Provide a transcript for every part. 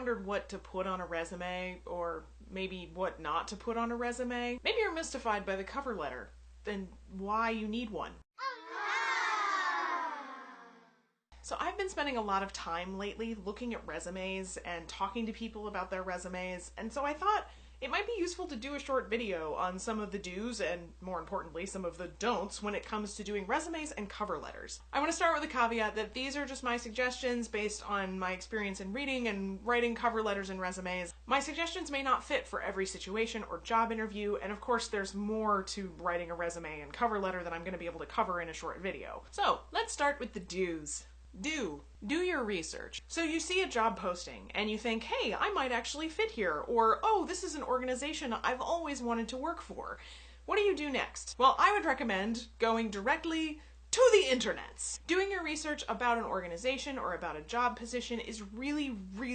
wondered what to put on a resume, or maybe what not to put on a resume? Maybe you're mystified by the cover letter and why you need one. So I've been spending a lot of time lately looking at resumes and talking to people about their resumes, and so I thought it might be useful to do a short video on some of the do's and, more importantly, some of the don'ts when it comes to doing resumes and cover letters. I want to start with a caveat that these are just my suggestions based on my experience in reading and writing cover letters and resumes. My suggestions may not fit for every situation or job interview, and of course there's more to writing a resume and cover letter than I'm going to be able to cover in a short video. So let's start with the do's. Do your research. So you see a job posting and you think, hey, I might actually fit here, or oh, this is an organization I've always wanted to work for. What do you do next? Well, I would recommend going directly to the internets. Doing your research about an organization or about a job position is really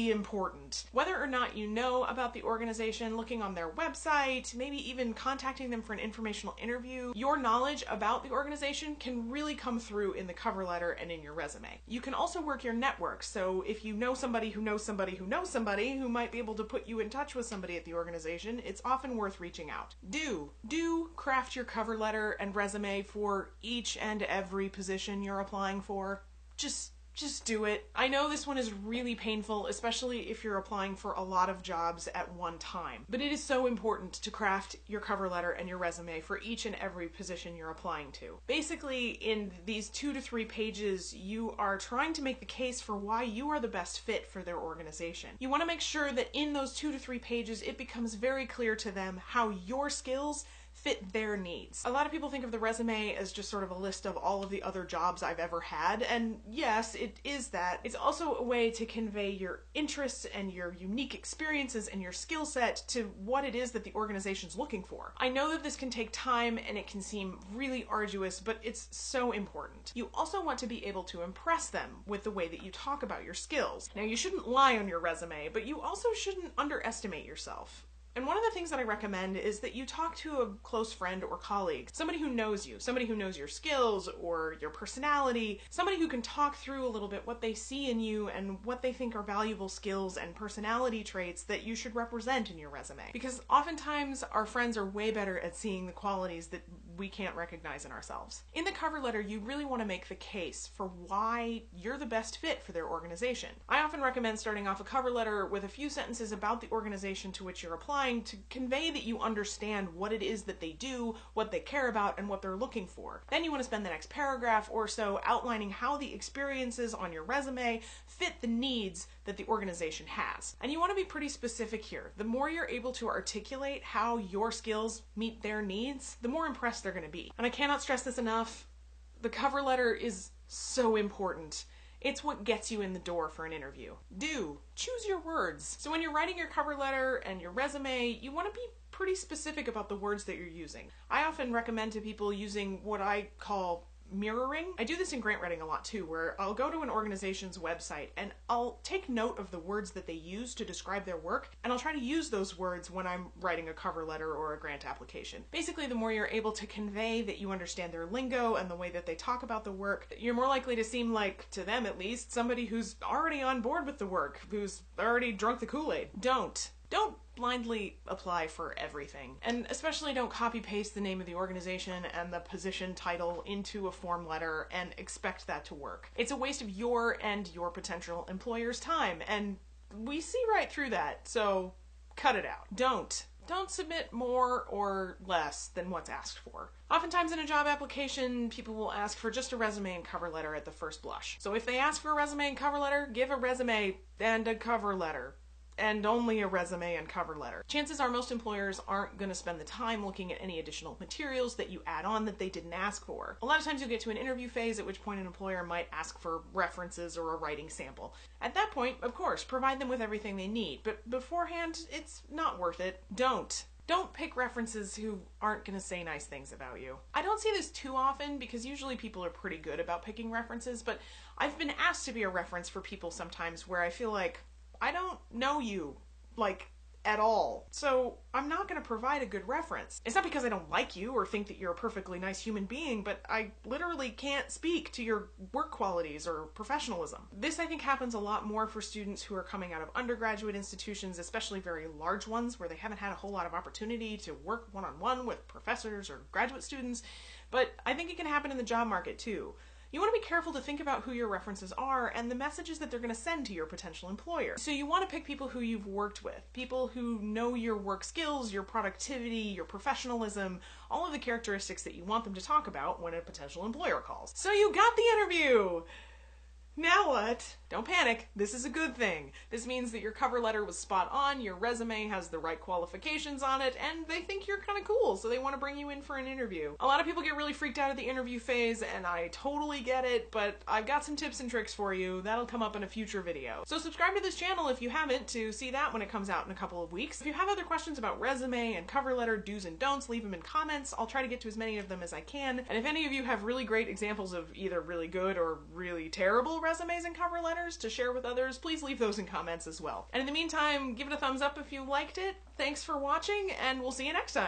important. Whether or not you know about the organization, looking on their website, maybe even contacting them for an informational interview, your knowledge about the organization can really come through in the cover letter and in your resume. You can also work your network, so if you know somebody who knows somebody who knows somebody who might be able to put you in touch with somebody at the organization, it's often worth reaching out. Do craft your cover letter and resume for each and every position you're applying for. Just do it. I know this one is really painful, especially if you're applying for a lot of jobs at one time. But it is so important to craft your cover letter and your resume for each and every position you're applying to. Basically, in these 2 to 3 pages, you are trying to make the case for why you are the best fit for their organization. You want to make sure that in those 2 to 3 pages, it becomes very clear to them how your skills fit their needs. A lot of people think of the resume as just sort of a list of all of the other jobs I've ever had, and yes, it is that. It's also a way to convey your interests and your unique experiences and your skill set to what it is that the organization's looking for. I know that this can take time and it can seem really arduous, but it's so important. You also want to be able to impress them with the way that you talk about your skills. Now, you shouldn't lie on your resume, but you also shouldn't underestimate yourself. And one of the things that I recommend is that you talk to a close friend or colleague, somebody who knows you, somebody who knows your skills or your personality, somebody who can talk through a little bit what they see in you and what they think are valuable skills and personality traits that you should represent in your resume. Because oftentimes our friends are way better at seeing the qualities that we can't recognize in ourselves. In the cover letter, you really want to make the case for why you're the best fit for their organization. I often recommend starting off a cover letter with a few sentences about the organization to which you're applying to convey that you understand what it is that they do, what they care about, and what they're looking for. Then you want to spend the next paragraph or so outlining how the experiences on your resume fit the needs that the organization has. And you want to be pretty specific here. The more you're able to articulate how your skills meet their needs, the more impressed they're going to be. And I cannot stress this enough, the cover letter is so important. It's what gets you in the door for an interview. Choose your words. So when you're writing your cover letter and your resume, you want to be pretty specific about the words that you're using. I often recommend to people using what I call mirroring. I do this in grant writing a lot too, where I'll go to an organization's website and I'll take note of the words that they use to describe their work, and I'll try to use those words when I'm writing a cover letter or a grant application. Basically, the more you're able to convey that you understand their lingo and the way that they talk about the work, you're more likely to seem like, to them at least, somebody who's already on board with the work, who's already drunk the Kool-Aid. Don't blindly apply for everything. And especially don't copy paste the name of the organization and the position title into a form letter and expect that to work. It's a waste of your and your potential employer's time, and we see right through that, so cut it out. Don't submit more or less than what's asked for. Oftentimes in a job application, people will ask for just a resume and cover letter at the first blush. So if they ask for a resume and cover letter, give a resume and a cover letter. And only a resume and cover letter. Chances are most employers aren't going to spend the time looking at any additional materials that you add on that they didn't ask for. A lot of times you'll get to an interview phase at which point an employer might ask for references or a writing sample. At that point, of course, provide them with everything they need, but beforehand, it's not worth it. Don't pick references who aren't going to say nice things about you. I don't see this too often because usually people are pretty good about picking references, but I've been asked to be a reference for people sometimes where I feel like, I don't know you, like, at all. So I'm not going to provide a good reference. It's not because I don't like you or think that you're a perfectly nice human being, but I literally can't speak to your work qualities or professionalism. This, I think, happens a lot more for students who are coming out of undergraduate institutions, especially very large ones where they haven't had a whole lot of opportunity to work one-on-one with professors or graduate students. But I think it can happen in the job market too. You want to be careful to think about who your references are and the messages that they're going to send to your potential employer. So you want to pick people who you've worked with, people who know your work skills, your productivity, your professionalism, all of the characteristics that you want them to talk about when a potential employer calls. So you got the interview! Now what? Don't panic. This is a good thing. This means that your cover letter was spot on, your resume has the right qualifications on it, and they think you're kind of cool, so they want to bring you in for an interview. A lot of people get really freaked out at the interview phase, and I totally get it, but I've got some tips and tricks for you. That'll come up in a future video. So subscribe to this channel if you haven't to see that when it comes out in a couple of weeks. If you have other questions about resume and cover letter do's and don'ts, leave them in comments. I'll try to get to as many of them as I can. And if any of you have really great examples of either really good or really terrible resumes and cover letters to share with others, please leave those in comments as well. And in the meantime, give it a thumbs up if you liked it. Thanks for watching, and we'll see you next time.